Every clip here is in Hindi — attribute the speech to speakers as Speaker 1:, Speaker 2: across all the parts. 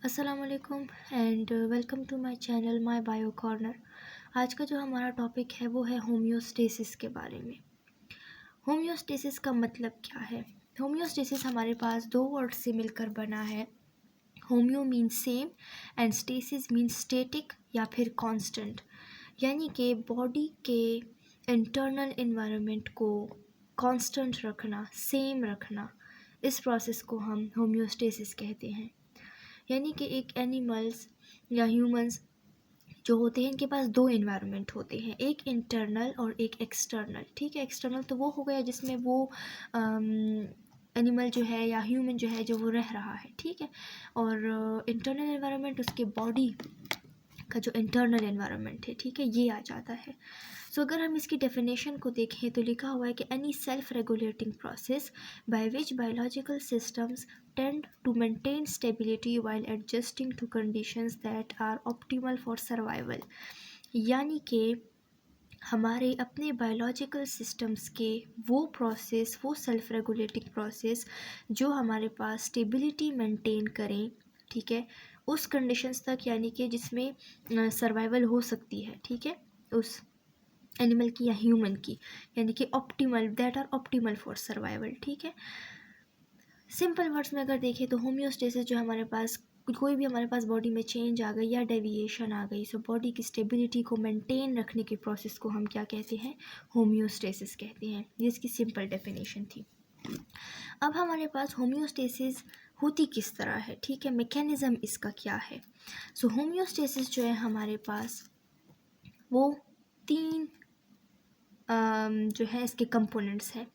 Speaker 1: अस्सलामुअलैकुम and welcome to my channel my bio corner. आज का जो हमारा टॉपिक है वो है होम्योस्टेसिस के बारे में। होम्योस्टेसिस का मतलब क्या है? होम्योस्टेसिस हमारे पास दो वर्ड से मिलकर बना है। Homeo means same and stasis means static या फिर कांस्टेंट, यानी कि बॉडी के इंटरनल एनवायरनमेंट को कांस्टेंट रखना, सेम रखना। इस प्रोसेस को हम होम्योस्टेसिस कहते हैं। यानी कि एक एनिमल्स या ह्यूमंस जो होते हैं इनके पास दो एनवायरनमेंट होते हैं, एक इंटरनल और एक एक्सटर्नल। ठीक है, एक्सटर्नल तो वो हो गया जिसमें वो एनिमल जो है या ह्यूमन जो है जो वो रह रहा है। ठीक है, और इंटरनल एनवायरनमेंट उसके बॉडी का जो इंटरनल एनवायरनमेंट है, ठीक है, ये आ जाता है। सो अगर हम इसकी डेफिनेशन को देखें तो लिखा हुआ है कि any self regulating process by which biological systems tend to maintain stability while adjusting to conditions that are optimal for survival. यानी कि हमारे अपने बायोलॉजिकल सिस्टम्स के वो प्रोसेस, वो सेल्फ रेगुलेटिंग प्रोसेस जो हमारे पास स्टेबिलिटी मेंटेन करें, ठीक है, उस कंडीशंस तक, यानी कि जिसमें सर्वाइवल हो सकती है, ठीक है, उस एनिमल की या ह्यूमन की, यानी कि optimal, that are optimal for survival. ठीक है, सिंपल वर्ड्स में अगर देखें तो होम्योस्टेसिस जो हमारे पास कोई भी हमारे पास बॉडी में चेंज आ गई या डेविएशन आ गई, सो बॉडी की स्टेबिलिटी को मेंटेन रखने के प्रोसेस को हम क्या कहते हैं? होम्योस्टेसिस कहते हैं। ये इसकी सिंपल डेफिनेशन थी। अब हमारे पास होम्योस्टेसिस होती किस तरह है, ठीक है, मैकेनिज्म इसका क्या है? सो होम्योस्टेसिस जो है हमारे पास वो तीन जो है इसके कंपोनेंट्स हैं।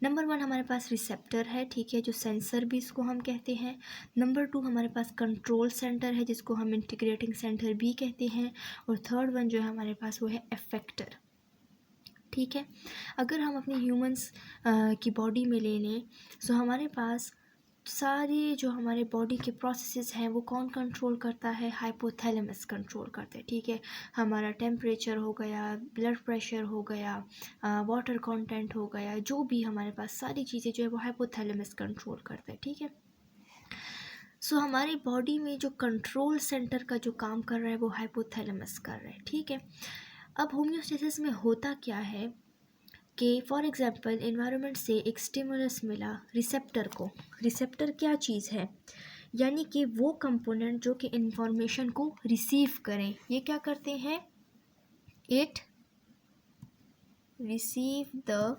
Speaker 1: नंबर 1 हमारे पास रिसेप्टर है, ठीक है, जो सेंसर भी इसको हम कहते हैं। नंबर 2 हमारे पास कंट्रोल सेंटर है जिसको हम इंटीग्रेटिंग सेंटर भी कहते हैं। और थर्ड वन जो है हमारे पास वो है इफेक्टर। ठीक है, अगर हम अपने ह्यूमंस की बॉडी में ले लें तो हमारे पास सारे जो हमारे बॉडी के प्रोसेसेस हैं वो कौन कंट्रोल करता है? हाइपोथैलेमस कंट्रोल करता है। ठीक है, हमारा टेम्परेचर हो गया, ब्लड प्रेशर हो गया, वाटर कंटेंट हो गया, जो भी हमारे पास सारी चीज़ें जो है वो हाइपोथैलेमस कंट्रोल करता है। ठीक है, सो हमारी बॉडी में जो कंट्रोल सेंटर का जो काम कर रहा है वो हाइपोथैलेमस कर रहा है। ठीक है, अब होम्योस्टेसिस में होता क्या है कि फॉर एग्जांपल एनवायरनमेंट से एक स्टिमुलस मिला रिसेप्टर को। रिसेप्टर क्या चीज़ है? यानी कि वो कंपोनेंट जो कि इंफॉर्मेशन को रिसीव करें। ये क्या करते हैं? It receive the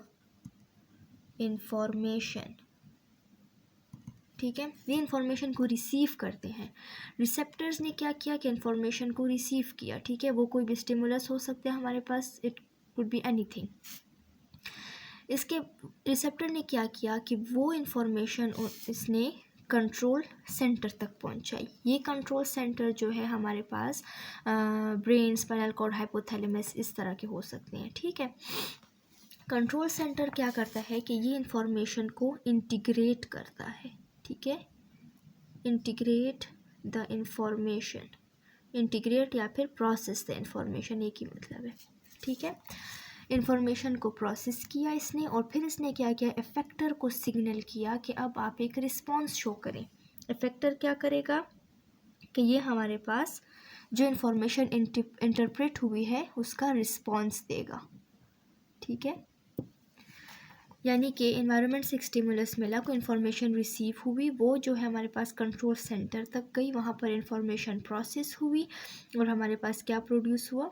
Speaker 1: information. ठीक है, ये इंफॉर्मेशन को रिसीव करते हैं। रिसेप्टर्स ने क्या किया कि इंफॉर्मेशन को रिसीव किया। ठीक है, वो कोई भी स्टिमुलस हो सकता है हमारे पास, इट कुड बी एनीथिंग। इसके रिसेप्टर ने क्या किया कि वो इंफॉर्मेशन इसने कंट्रोल सेंटर तक पहुंचाई। ये कंट्रोल सेंटर जो है हमारे पास ब्रेन, स्पाइनल कॉर्ड, हाइपोथैलेमस इस तरह के हो सकते हैं। ठीक है, कंट्रोल सेंटर क्या करता है कि ये इंफॉर्मेशन को इंटीग्रेट करता है। ठीक है, इंटीग्रेट द इंफॉर्मेशन, इंटीग्रेट या फिर प्रोसेस द इंफॉर्मेशन, एक ही मतलब है। ठीक है, इंफॉर्मेशन को प्रोसेस किया इसने और फिर इसने क्या किया? इफेक्टर को सिग्नल किया कि अब आप एक रिस्पॉन्स शो करें। इफेक्टर क्या करेगा कि ये हमारे पास जो इंफॉर्मेशन इंटरप्रेट हुई है उसका रिस्पॉन्स देगा। ठीक है, यानी कि एनवायरनमेंट से एक स्टिमुलस मिला, कोई इन्फॉर्मेशन रिसीव हुई, वो जो है हमारे पास कंट्रोल सेंटर तक गई, वहाँ पर इंफॉर्मेशन प्रोसेस हुई और हमारे पास क्या प्रोड्यूस हुआ?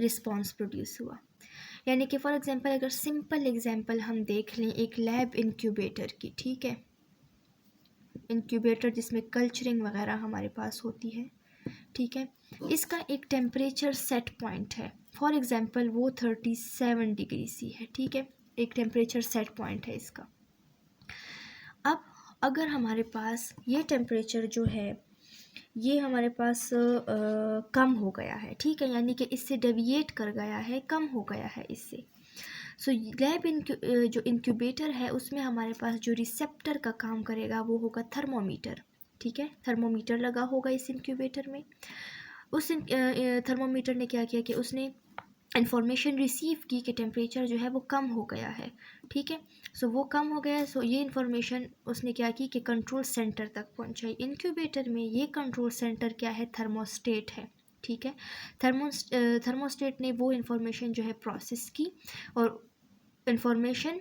Speaker 1: रिस्पॉन्स प्रोड्यूस हुआ। यानी कि फॉर एग्जांपल अगर सिंपल एग्जांपल हम देख लें एक लैब इंक्यूबेटर की। ठीक है, इंक्यूबेटर जिसमें कल्चरिंग वगैरह हमारे पास होती है। ठीक है, इसका एक टेम्परेचर सेट पॉइंट है, फॉर एग्जांपल वो 37 डिग्री सी है। ठीक है, एक टेम्परेचर सेट पॉइंट है इसका। अब अगर हमारे पास ये टेम्परेचर जो है ये हमारे पास कम हो गया है, ठीक है, यानी कि इससे डेविएट कर गया है, कम हो गया है इससे, सो लैब जो इंक्यूबेटर है उसमें हमारे पास जो रिसेप्टर का काम करेगा वो होगा थर्मोमीटर। ठीक है, थर्मोमीटर लगा होगा इस इंक्यूबेटर में। उस थर्मोमीटर ने क्या किया कि उसने इंफॉर्मेशन रिसीव की कि टेम्परेचर जो है वो कम हो गया है, ठीक है। सो वो कम हो गया है, सो ये इन्फॉर्मेशन उसने क्या की कि कंट्रोल सेंटर तक पहुंचाई। इंक्यूबेटर में ये कंट्रोल सेंटर क्या है, थर्मोस्टेट है, ठीक है। थर्मोस्टेट ने वो इन्फॉर्मेशन जो है प्रोसेस की और इन्फॉर्मेशन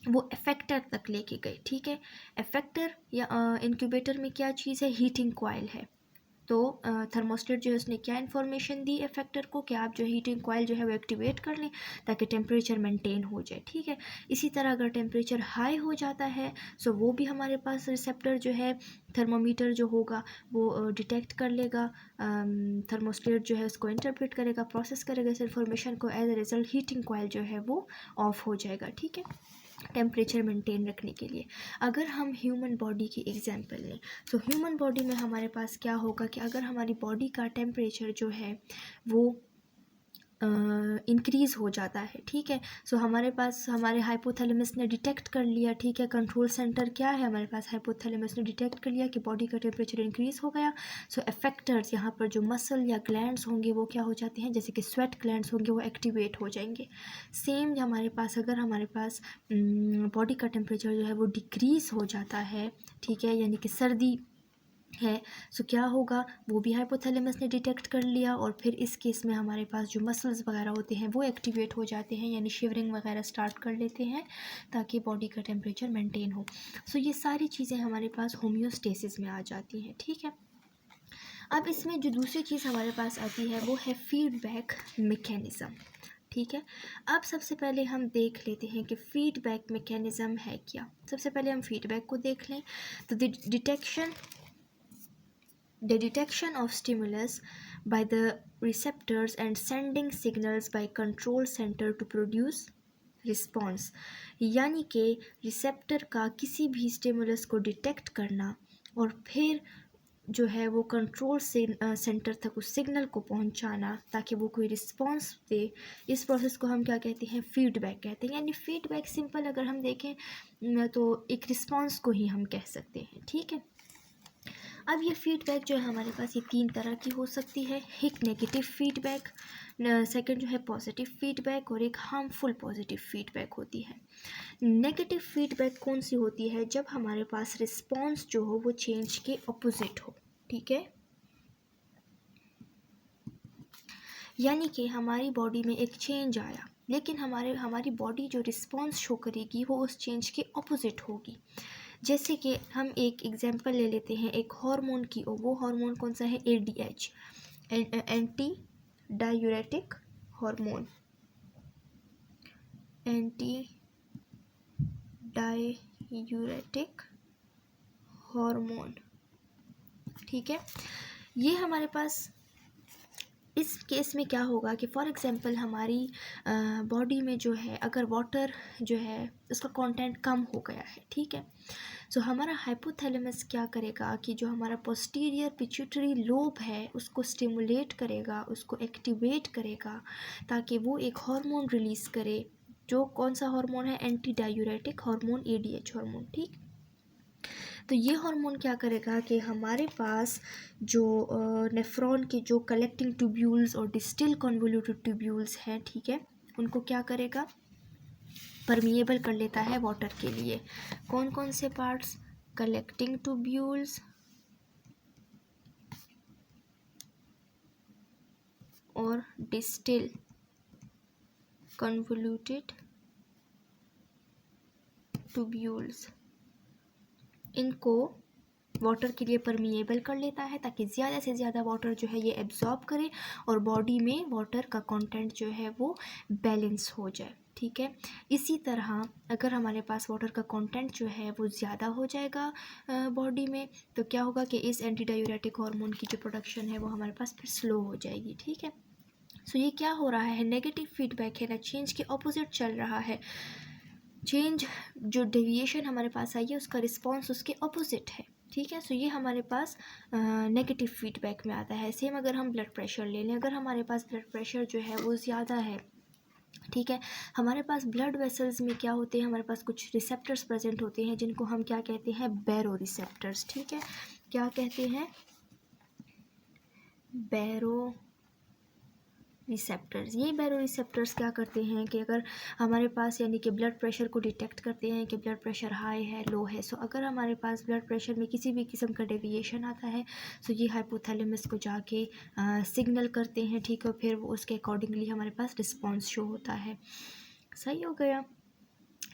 Speaker 1: वो इफेक्टर तक लेके गई, ठीक है। इफेक्टर या इंक्यूबेटर में क्या चीज़ है, हीटिंग कॉइल है। तो थर्मोस्टेट जो है उसने क्या इन्फॉर्मेशन दी इफेक्टर को कि आप जो हीटिंग कॉइल जो है वो एक्टिवेट कर लें ताकि टेम्परेचर मेंटेन हो जाए, ठीक है। इसी तरह अगर टेम्परेचर हाई हो जाता है सो वो भी हमारे पास रिसेप्टर जो है थर्मोमीटर जो होगा वो डिटेक्ट कर लेगा, थर्मोस्टेट जो है उसको इंटरप्रेट करेगा, प्रोसेस करेगा इस इन्फॉर्मेशन को, as a result heating coil जो है वो ऑफ हो जाएगा, ठीक है, टेम्परेचर मेंटेन रखने के लिए। अगर हम ह्यूमन बॉडी की एग्जांपल लें तो ह्यूमन बॉडी में हमारे पास क्या होगा कि अगर हमारी बॉडी का टेम्परेचर जो है वो इंक्रीज़ हो जाता है, ठीक है। सो हमारे पास हमारे हाइपोथैलेमस ने डिटेक्ट कर लिया, ठीक है, कंट्रोल सेंटर क्या है हमारे पास, हाइपोथैलेमस ने डिटेक्ट कर लिया कि बॉडी का टेम्परेचर इंक्रीज़ हो गया। सो इफेक्टर्स यहाँ पर जो मसल या ग्लैंड्स होंगे वो क्या हो जाते हैं, जैसे कि स्वेट ग्लैंड्स होंगे वो एक्टिवेट हो जाएंगे। सेम हमारे पास अगर हमारे पास बॉडी का टेम्परेचर जो है वो डिक्रीज़ हो जाता है, ठीक है, यानी कि सर्दी है, सो क्या होगा, वो भी हाइपोथैलेमस ने डिटेक्ट कर लिया और फिर इस केस में हमारे पास जो मसल्स वगैरह होते हैं वो एक्टिवेट हो जाते हैं, यानी शिवरिंग वगैरह स्टार्ट कर लेते हैं ताकि बॉडी का टेम्परेचर मेंटेन हो। सो ये सारी चीज़ें हमारे पास होम्योस्टेसिस में आ जाती हैं, ठीक है। अब इसमें जो दूसरी चीज़ हमारे पास आती है वो है फीडबैक मैकेनिज़्म, ठीक है। अब सबसे पहले हम देख लेते हैं कि फीडबैक मैकेनिज़्म है क्या। सबसे पहले हम फीडबैक को देख लें तो the detection of stimulus by the receptors and sending signals by control center to produce response, यानी कि रिसेप्टर का किसी भी स्टिमुलस को डिटेक्ट करना और फिर जो है वो कंट्रोल से सेंटर तक उस सिग्नल को पहुंचाना ताकि वो कोई रिस्पांस दे, इस प्रोसेस को हम क्या कहते हैं, फीडबैक कहते हैं। यानी फीडबैक सिंपल अगर हम देखें तो एक रिस्पांस को ही हम कह सकते हैं, ठीक है। अब ये फीडबैक जो है हमारे पास ये 3 तरह की हो सकती है, एक नेगेटिव फीडबैक, सेकंड जो है पॉजिटिव फीडबैक और एक हार्मफुल पॉजिटिव फीडबैक होती है। नेगेटिव फीडबैक कौन सी होती है, जब हमारे पास रिस्पॉन्स जो हो वो चेंज के ऑपोजिट हो, ठीक है। यानी कि हमारी बॉडी में एक चेंज आया लेकिन हमारी बॉडी जो रिस्पॉन्स शो करेगी वो उस चेंज के ऑपोजिट होगी। जैसे कि हम एक एग्जांपल ले लेते हैं एक हार्मोन की, और वो हार्मोन कौन सा है, ADH, anti diuretic hormone, anti diuretic hormone, ठीक है। ये हमारे पास इस केस में क्या होगा कि फॉर एग्जांपल हमारी बॉडी में जो है अगर वाटर जो है उसका कंटेंट कम हो गया है, ठीक है। सो हमारा हाइपोथैलेमस क्या करेगा कि जो हमारा पोस्टीरियर पिट्यूटरी लोब है उसको स्टिमुलेट करेगा, उसको एक्टिवेट करेगा ताकि वो एक हार्मोन रिलीज़ करे, जो कौन सा हार्मोन है, anti diuretic hormone, ADH hormone, ठीक। तो ये हार्मोन क्या करेगा कि हमारे पास जो नेफ्रॉन के जो कलेक्टिंग ट्यूब्यूल्स और डिस्टिल कन्वोल्यूटेड ट्यूब्यूल्स हैं, ठीक है, उनको क्या करेगा, परमिएबल कर लेता है वाटर के लिए। कौन कौन से पार्ट्स, कलेक्टिंग ट्यूब्यूल्स और डिस्टिल कन्वोल्यूटेड ट्यूब्यूल्स, इनको वाटर के लिए परमिएबल कर लेता है ताकि ज़्यादा से ज़्यादा वाटर जो है ये एब्जॉर्ब करे और बॉडी में वाटर का कंटेंट जो है वो बैलेंस हो जाए, ठीक है। इसी तरह अगर हमारे पास वाटर का कंटेंट जो है वो ज़्यादा हो जाएगा बॉडी में तो क्या होगा कि इस एंटी डायूरेटिक हार्मोन की जो प्रोडक्शन है वो हमारे पास फिर स्लो हो जाएगी, ठीक है। सो ये क्या हो रहा है, नेगेटिव फीडबैक है ना, चेंज के ऑपोजिट चल रहा है। चेंज जो डेविएशन हमारे पास आई है उसका रिस्पॉन्स उसके ऑपोजिट है, ठीक है। सो ये हमारे पास नेगेटिव फीडबैक में आता है। सेम अगर हम ब्लड प्रेशर ले लें, अगर हमारे पास ब्लड प्रेशर जो है वो ज़्यादा है, ठीक है, हमारे पास ब्लड वेसल्स में क्या होते हैं, हमारे पास कुछ रिसेप्टर्स प्रेजेंट होते हैं जिनको हम क्या कहते हैं, बैरो रिसेप्टर्स, ठीक है। क्या कहते हैं, बैरो रिसेप्टर्स। ये बैरो रिसेप्टर्स क्या करते हैं कि अगर हमारे पास यानी कि ब्लड प्रेशर को डिटेक्ट करते हैं कि ब्लड प्रेशर हाई है, लो है। सो अगर हमारे पास ब्लड प्रेशर में किसी भी किस्म का डेविएशन आता है, सो ये हाइपोथैलेमस को जाके सिग्नल करते हैं, ठीक है। फिर वो उसके अकॉर्डिंगली हमारे पास रिस्पॉन्स शो होता है। सही हो गया।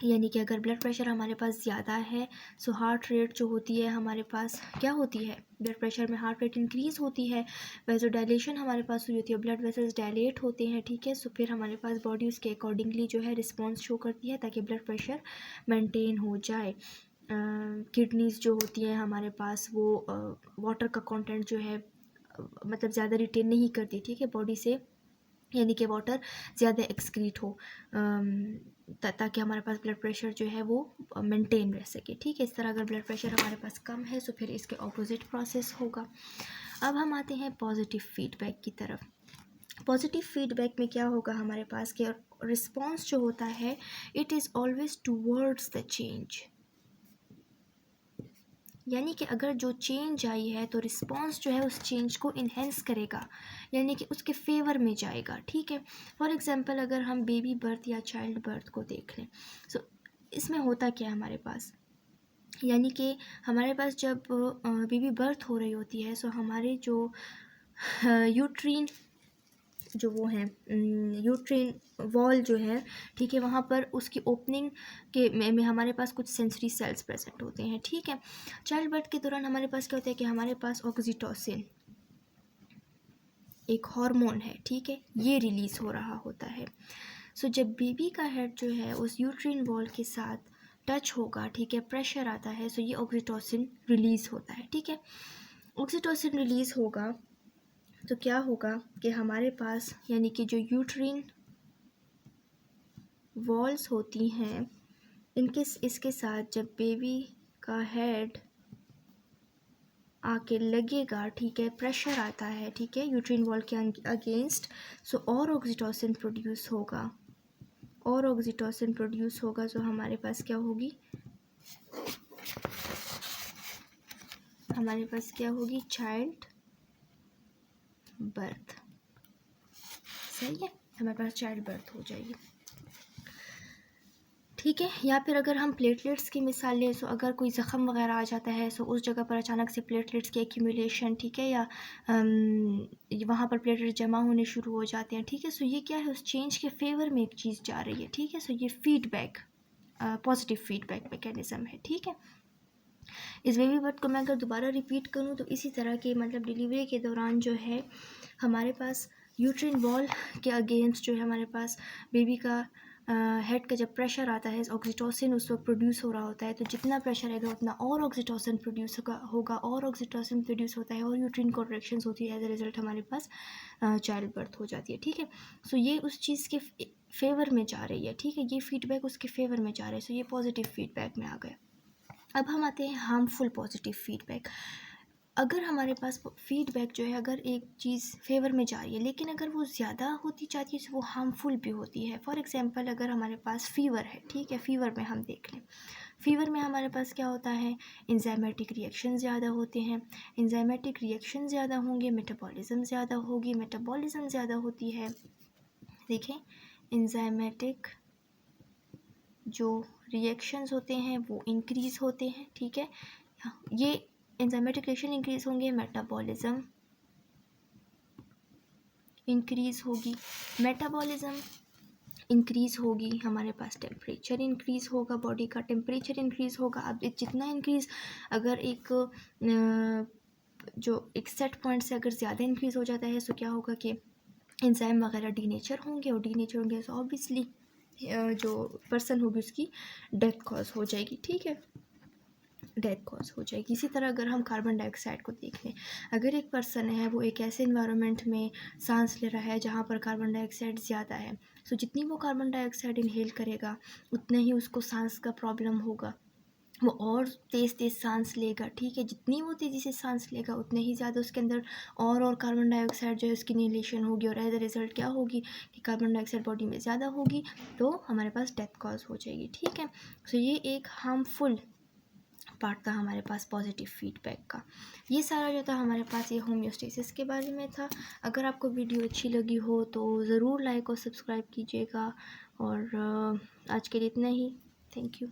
Speaker 1: यानी कि अगर ब्लड प्रेशर हमारे पास ज़्यादा है, सो हार्ट रेट जो होती है हमारे पास क्या होती है, ब्लड प्रेशर में हार्ट रेट इंक्रीज़ होती है। वैसोडाइलेशन हमारे पास हुई होती है, ब्लड वेसल्स डायलेट होते हैं, ठीक है। सो फिर हमारे पास बॉडी उसके अकॉर्डिंगली जो है रिस्पॉन्स शो करती है ताकि ब्लड प्रेशर मेंटेन हो जाए। किडनीज़ जो होती हैं हमारे पास वो वाटर का कंटेंट जो है मतलब ज़्यादा रिटेन नहीं करती, ठीक है, बॉडी से, यानी कि वाटर ज़्यादा एक्सक्रीट हो ताकि हमारे पास ब्लड प्रेशर जो है वो मेंटेन रह सके, ठीक है। इस तरह अगर ब्लड प्रेशर हमारे पास कम है तो फिर इसके ऑपोजिट प्रोसेस होगा। अब हम आते हैं पॉजिटिव फीडबैक की तरफ। पॉजिटिव फीडबैक में क्या होगा हमारे पास कि रिस्पॉन्स जो होता है it is always towards the change, यानी कि अगर जो चेंज आई है तो रिस्पॉन्स जो है उस चेंज को इन्हेंस करेगा, यानी कि उसके फेवर में जाएगा, ठीक है। फॉर एग्जांपल अगर हम बेबी बर्थ या चाइल्ड बर्थ को देख लें, सो इसमें होता क्या है हमारे पास, यानी कि हमारे पास जब बेबी बर्थ हो रही होती है, सो हमारे जो यूट्रीन जो वो है यूट्रीन वॉल जो है, ठीक है, वहाँ पर उसकी ओपनिंग के में हमारे पास कुछ सेंसरी सेल्स प्रेजेंट होते हैं, ठीक है। चाइल्ड बर्थ के दौरान हमारे पास क्या होता है कि हमारे पास ऑक्सीटोसिन एक हार्मोन है, ठीक है, ये रिलीज़ हो रहा होता है। सो जब बेबी का हेड जो है उस यूट्रीन वॉल के साथ टच होगा, ठीक है, प्रेशर आता है, सो ये ऑक्सीटोसिन रिलीज़ होता है, ठीक है। ऑक्सीटोसिन रिलीज़ होगा तो क्या होगा कि हमारे पास यानी कि जो यूट्रीन वॉल्स होती हैं इसके साथ जब बेबी का हेड आके लगेगा, ठीक है, प्रेशर आता है, ठीक है, यूट्रीन वॉल के अगेंस्ट, सो और ऑक्सीटोसिन प्रोड्यूस होगा, और ऑक्सीटोसिन प्रोड्यूस होगा, सो हमारे पास क्या होगी, हमारे पास क्या होगी, चाइल्ड बर्थ। सही है, हमारे पास चाइल्ड बर्थ हो जाएगी, ठीक है। या फिर अगर हम प्लेटलेट्स की मिसाल लें, सो अगर कोई ज़ख़म वगैरह आ जाता है, सो उस जगह पर अचानक से प्लेटलेट्स की एक्यूमुलेशन, ठीक है, या वहाँ पर प्लेटलेट्स जमा होने शुरू हो जाते हैं, ठीक है। सो ये क्या है, उस चेंज के फेवर में एक चीज़ जा रही है, ठीक है। सो ये फीडबैक पॉजिटिव फीडबैक मैकेनिज़्म है, ठीक है। इस बेबी बर्थ को मैं अगर दोबारा रिपीट करूँ तो इसी तरह के मतलब डिलीवरी के दौरान जो है हमारे पास यूट्रिन वॉल के अगेंस्ट जो है हमारे पास बेबी का हेड का जब प्रेशर आता है, ऑक्सीटोसिन उस वक्त प्रोड्यूस हो रहा होता है, तो जितना प्रेशर आएगा उतना और ऑक्सीटोसिन प्रोड्यूस होगा और ऑक्सीटोसिन प्रोड्यूस होता है और यूट्रिन कॉन्ट्रैक्शंस होती है, एज ए रिजल्ट हमारे पास चाइल्ड बर्थ हो जाती है, ठीक है। सो ये उस चीज़ के फेवर में जा रही है, ठीक है, ये फीडबैक उसके फेवर में जा रहा है, सो ये पॉजिटिव फीडबैक में आ गया। अब हम आते हैं हार्मफुल पॉजिटिव फीडबैक। अगर हमारे पास फीडबैक जो है अगर एक चीज़ फेवर में जा रही है लेकिन अगर वो ज़्यादा होती जाती है तो वो हार्मफुल भी होती है। फॉर एग्जांपल अगर हमारे पास फ़ीवर है, ठीक है, फ़ीवर में हम देख लें, फ़ीवर में हमारे पास क्या होता है, एंजाइमेटिक रिएक्शन ज़्यादा होते हैं, एंजाइमेटिक रिएक्शन ज़्यादा होंगे, मेटाबॉलिज्म ज़्यादा होगी, मेटाबॉलिज्म ज़्यादा होती है, देखें एंजाइमेटिक जो रिएक्शंस होते हैं वो इंक्रीज़ होते हैं, ठीक है। ये एंजाइमेटिक रिएक्शन इंक्रीज़ होंगे, मेटाबॉलिज्म इंक्रीज़ होगी, मेटाबॉलिज्म इंक्रीज़ होगी, हमारे पास टेम्परेचर इंक्रीज़ होगा, बॉडी का टेम्परेचर इंक्रीज़ होगा। अब जितना इंक्रीज़ अगर एक जो एक सेट पॉइंट से अगर ज़्यादा इंक्रीज़ हो जाता है तो क्या होगा कि एंजाइम वगैरह डीनेचर होंगे और डीनेचर होंगे तो ऑब्वियसली जो पर्सन होगी उसकी डेथ कॉज हो जाएगी, ठीक है, डेथ कॉज हो जाएगी। इसी तरह अगर हम कार्बन डाइऑक्साइड को देख लें, अगर एक पर्सन है वो एक ऐसे इन्वायरमेंट में सांस ले रहा है जहाँ पर कार्बन डाइऑक्साइड ज़्यादा है, तो जितनी वो कार्बन डाइऑक्साइड इनहेल करेगा उतना ही उसको सांस का प्रॉब्लम होगा, वो और तेज़ तेज़ सांस लेगा, ठीक है, जितनी वो तेज़ी से सांस लेगा उतने ही ज़्यादा उसके अंदर और कार्बन डाइऑक्साइड जो है उसकी इनहेलेशन होगी और एज अ रिज़ल्ट क्या होगी कि कार्बन डाइऑक्साइड बॉडी में ज़्यादा होगी तो हमारे पास डेथ कॉज हो जाएगी, ठीक है। सो ये एक हार्मफुल पार्ट था हमारे पास पॉजिटिव फीडबैक का। ये सारा जो था हमारे पास ये होम्योस्टेसिस के बारे में था। अगर आपको वीडियो अच्छी लगी हो तो ज़रूर लाइक और सब्सक्राइब कीजिएगा, और आज के लिए इतना ही। Thank you.